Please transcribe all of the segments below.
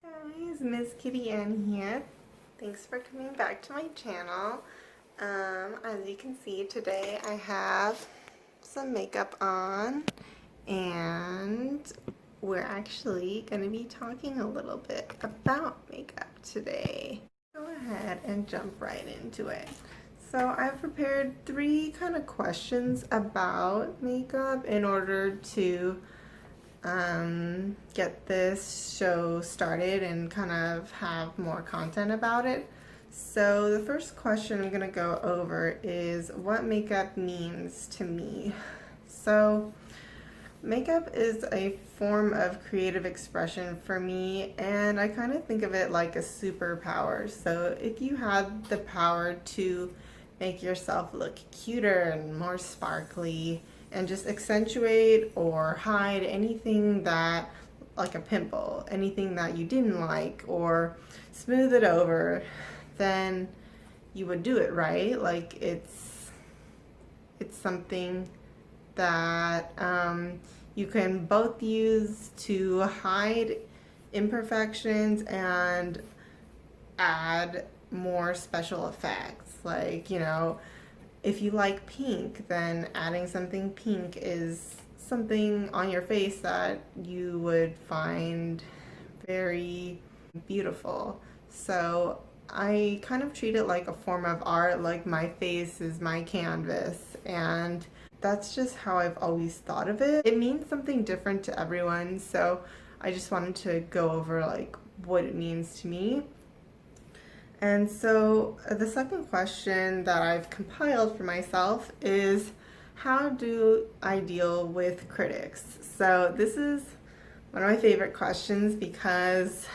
Guys, Miss Kitty Ann here. Thanks for coming back to my channel. As you can see, today I have some makeup on and we're actually going to be talking a little bit about makeup today. Go ahead and jump right into it. So I've prepared 3 kind of questions about makeup in order to get this show started and kind of have more content about it. So the first question I'm gonna go over is what makeup means to me. So makeup is a form of creative expression for me, and I kind of think of it like a superpower. So if you had the power to make yourself look cuter and more sparkly and just accentuate or hide anything that, like a pimple, anything that you didn't like, or smooth it over, then you would do it, right? Like it's something that you can both use to hide imperfections and add more special effects. Like, you know, if you like pink, then adding something pink is something on your face that you would find very beautiful. So I kind of treat it like a form of art, like my face is my canvas, and that's just how I've always thought of it. It means something different to everyone, so I just wanted to go over like what it means to me. And so the second question that I've compiled for myself is, how do I deal with critics? So this is one of my favorite questions because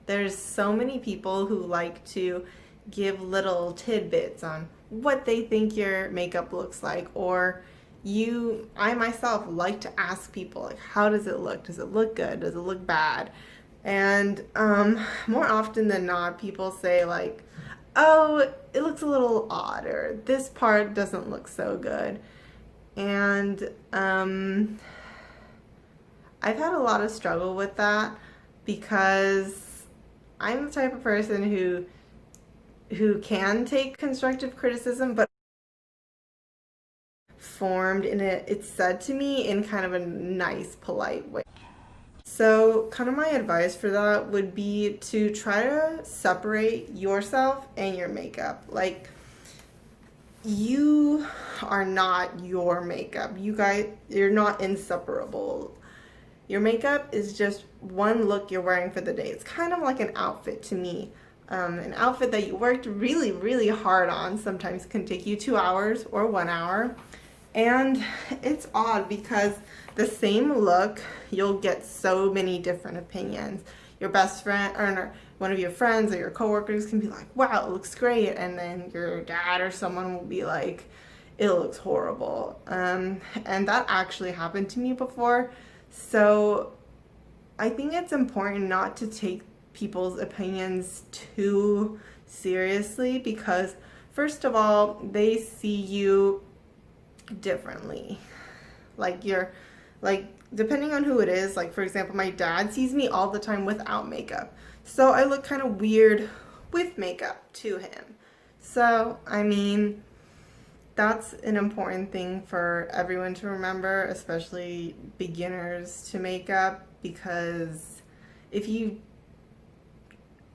there's so many people who like to give little tidbits on what they think your makeup looks like, or I myself like to ask people, like, how does it look? Does it look good? Does it look bad? And more often than not, people say like, oh, it looks a little odd, or this part doesn't look so good. And I've had a lot of struggle with that because I'm the type of person who can take constructive criticism, but formed in it's said to me in kind of a nice, polite way. So kind of my advice for that would be to try to separate yourself and your makeup. Like, you are not your makeup. You're not inseparable. Your makeup is just one look you're wearing for the day. It's kind of like an outfit to me. An outfit that you worked really, really hard on sometimes can take you 2 hours or 1 hour. And it's odd because the same look, you'll get so many different opinions. Your best friend or one of your friends or your coworkers can be like, wow, it looks great. And then your dad or someone will be like, it looks horrible. And that actually happened to me before. So I think it's important not to take people's opinions too seriously because, first of all, they see you differently. Like depending on who it is, like for example, my dad sees me all the time without makeup, so I look kind of weird with makeup to him. So I mean, that's an important thing for everyone to remember, especially beginners to makeup, because if you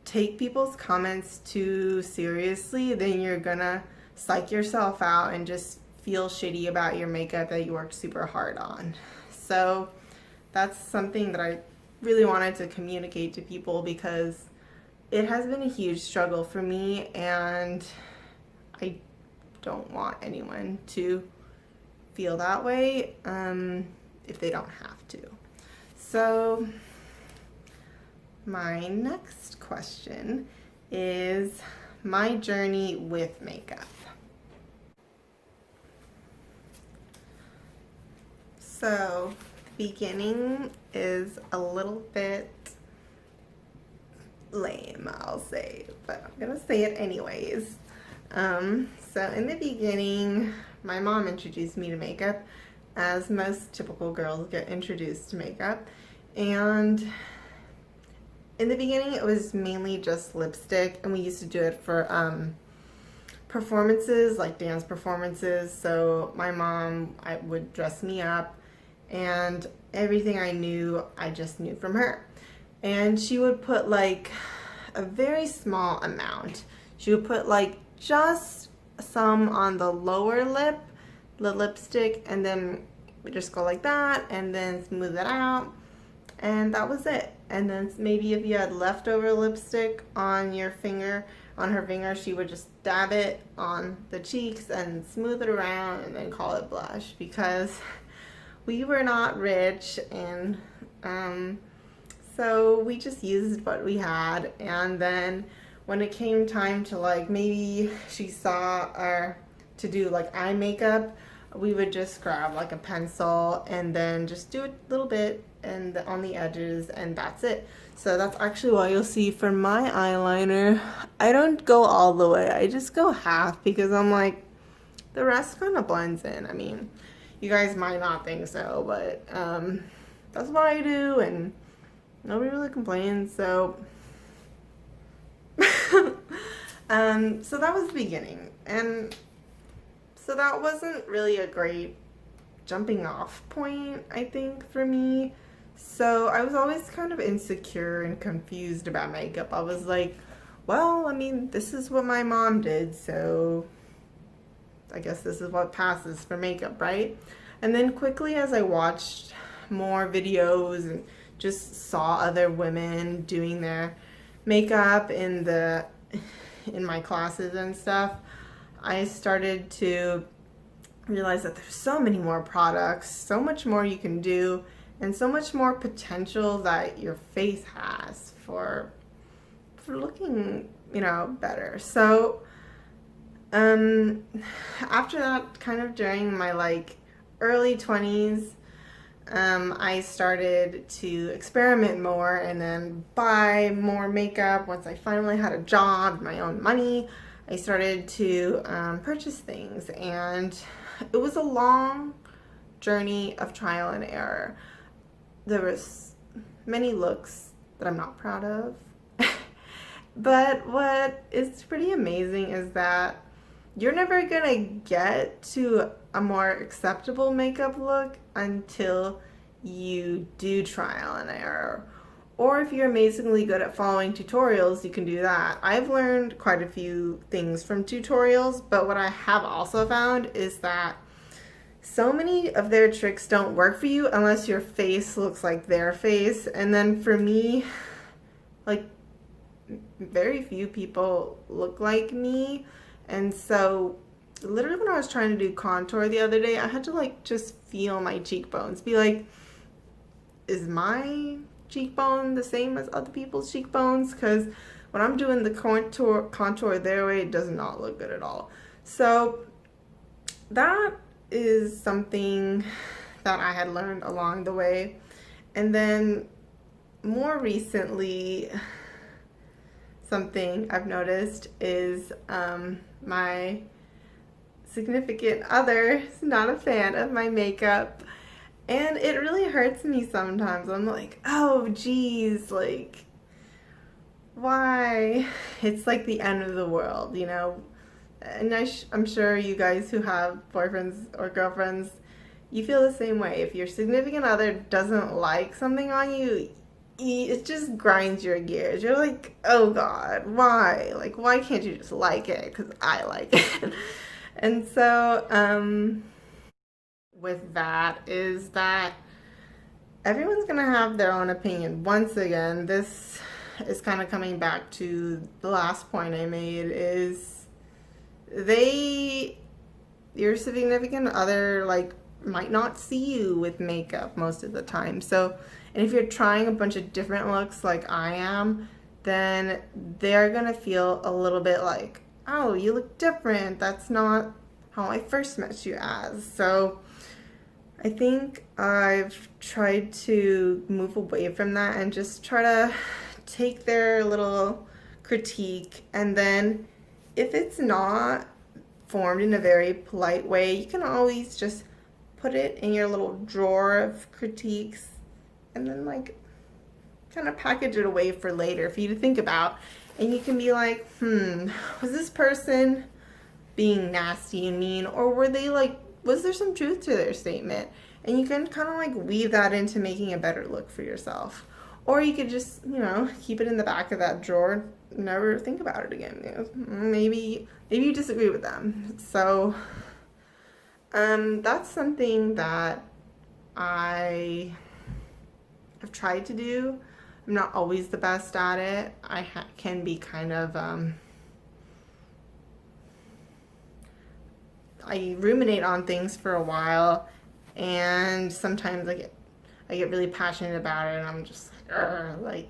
take people's comments too seriously, then you're gonna psych yourself out and just feel shitty about your makeup that you worked super hard on. So that's something that I really wanted to communicate to people because it has been a huge struggle for me, and I don't want anyone to feel that way if they don't have to. So my next question is my journey with makeup. So the beginning is a little bit lame, I'll say, but I'm gonna say it anyways. So in the beginning, my mom introduced me to makeup, as most typical girls get introduced to makeup, and in the beginning it was mainly just lipstick, and we used to do it for performances, like dance performances. So my mom would dress me up, and everything I knew, I just knew from her. And she would put like a very small amount. She would put like just some on the lower lip, the lipstick, and then we just go like that and then smooth it out, and that was it. And then maybe if you had leftover lipstick on your finger, on her finger, she would just dab it on the cheeks and smooth it around and then call it blush, because we were not rich, and so we just used what we had. And then when it came time to, like, maybe she saw our to do like eye makeup, we would just grab like a pencil and then just do a little bit and on the edges, and that's it. So that's actually why you'll see for my eyeliner, I don't go all the way. I just go half, because I'm like, the rest kind of blends in. I mean, you guys might not think so, but that's what I do, and nobody really complains. So so that was the beginning, and so that wasn't really a great jumping off point, I think, for me. So I was always kind of insecure and confused about makeup. I was like, well, I mean, this is what my mom did, so I guess this is what passes for makeup, right? And then quickly, as I watched more videos and just saw other women doing their makeup in my classes and stuff, I started to realize that there's so many more products, so much more you can do, and so much more potential that your face has for looking, better. So after that, kind of during my like early 20s, I started to experiment more and then buy more makeup. Once I finally had a job, my own money, I started to purchase things, and it was a long journey of trial and error. There was many looks that I'm not proud of, but what is pretty amazing is that you're never gonna get to a more acceptable makeup look until you do trial and error. Or if you're amazingly good at following tutorials, you can do that. I've learned quite a few things from tutorials, but what I have also found is that so many of their tricks don't work for you unless your face looks like their face. And then for me, like, very few people look like me. And so literally when I was trying to do contour the other day, I had to like just feel my cheekbones, be like, is my cheekbone the same as other people's cheekbones? Because when I'm doing the contour their way, it does not look good at all. So that is something that I had learned along the way. And then more recently, something I've noticed is my significant other is not a fan of my makeup, and it really hurts me sometimes. I'm like, oh geez, like, why? It's like the end of the world, and I'm sure you guys who have boyfriends or girlfriends, you feel the same way. If your significant other doesn't like something on you, it just grinds your gears. You're like, oh God, why? Like, why can't you just like it? Because I like it. And so, with that is that everyone's gonna have their own opinion. Once again, this is kind of coming back to the last point I made, is your significant other, like, might not see you with makeup most of the time. So, and if you're trying a bunch of different looks like I am, then they're gonna feel a little bit like, oh, you look different. That's not how I first met you as. So I think I've tried to move away from that and just try to take their little critique, and then if it's not formed in a very polite way, you can always just put it in your little drawer of critiques and then like kind of package it away for later for you to think about. And you can be like, was this person being nasty and mean, or were they like, was there some truth to their statement? And you can kind of like weave that into making a better look for yourself. Or you could just, keep it in the back of that drawer, never think about it again. Maybe you disagree with them. So that's something that I have tried to do. I'm not always the best at it. I can be kind of I ruminate on things for a while, and sometimes I get really passionate about it, and I'm just like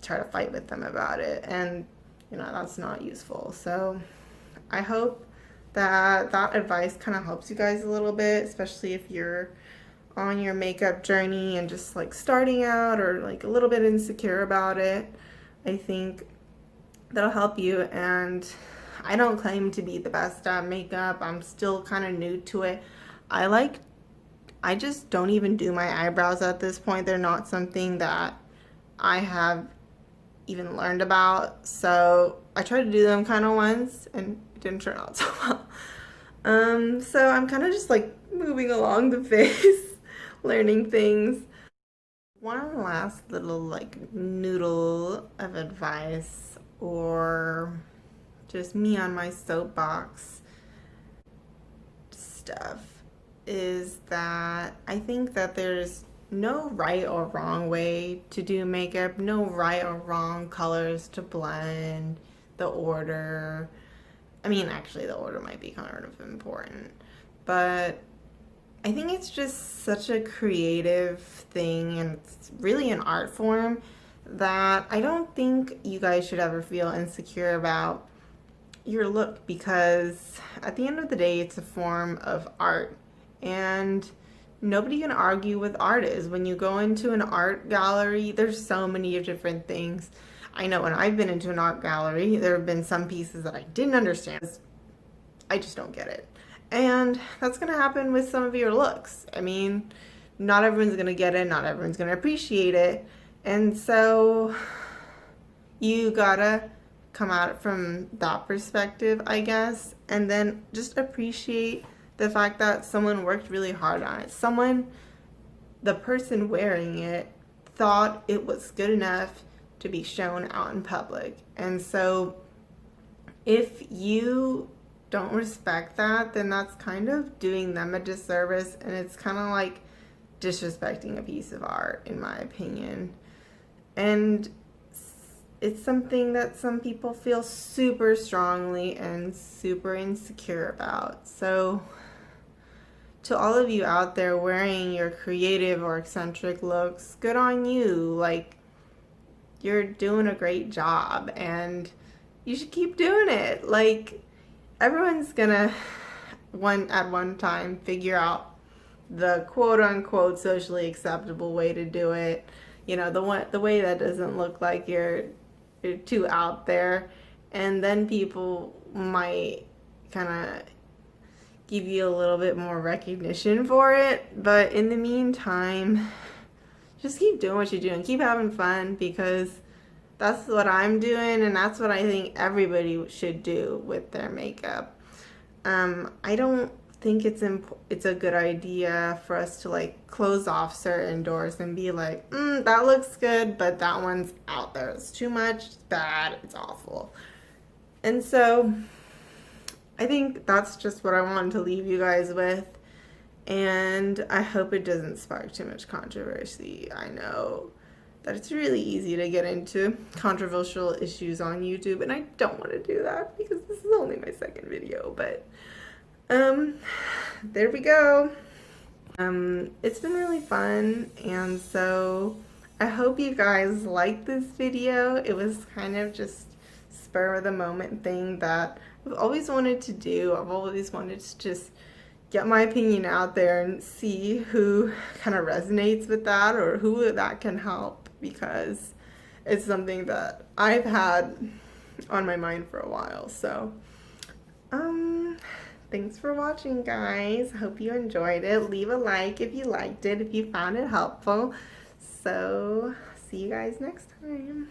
try to fight with them about it, and that's not useful. So I hope that advice kind of helps you guys a little bit, especially if you're on your makeup journey and just like starting out or like a little bit insecure about it. I think that'll help you. And I don't claim to be the best at makeup. I'm still kind of new to it. I just don't even do my eyebrows at this point. They're not something that I have even learned about. So I tried to do them kind of once and it didn't turn out so well. So I'm kind of just like moving along the face, learning things. One last little like noodle of advice, or just me on my soapbox stuff, is that I think that there's no right or wrong way to do makeup, no right or wrong colors to blend, the order. I mean, actually, the order might be kind of important, but I think it's just such a creative thing, and it's really an art form that I don't think you guys should ever feel insecure about your look, because at the end of the day, it's a form of art, and nobody can argue with artists. When you go into an art gallery, there's so many different things. I know when I've been into an art gallery, there have been some pieces that I didn't understand. I just don't get it. And that's going to happen with some of your looks. I mean, not everyone's going to get it, not everyone's going to appreciate it. And so you gotta come at it from that perspective, I guess, and then just appreciate the fact that someone worked really hard on it. The person wearing it, thought it was good enough to be shown out in public. And so if you don't respect that, then that's kind of doing them a disservice, and it's kind of like disrespecting a piece of art, in my opinion. And it's something that some people feel super strongly and super insecure about. So to all of you out there wearing your creative or eccentric looks, good on you. Like, you're doing a great job, and you should keep doing it. Like, everyone's gonna at one time figure out the quote unquote socially acceptable way to do it. The way that doesn't look like you're too out there, and then people might kind of give you a little bit more recognition for it. But in the meantime, just keep doing what you're doing, keep having fun, because that's what I'm doing, and that's what I think everybody should do with their makeup. I don't think it's a good idea for us to like close off certain doors and be like, that looks good, but that one's out there. It's too much, it's bad, it's awful. And so I think that's just what I wanted to leave you guys with. And I hope it doesn't spark too much controversy. I know that it's really easy to get into controversial issues on YouTube, and I don't want to do that because this is only my second video, but there we go. It's been really fun, and so I hope you guys liked this video. It was kind of just spur of the moment thing that I've always wanted to do. I've always wanted to just get my opinion out there and see who kind of resonates with that, or who that can help, because it's something that I've had on my mind for a while. So thanks for watching, guys. Hope you enjoyed it. Leave a like if you liked it, if you found it helpful. So see you guys next time.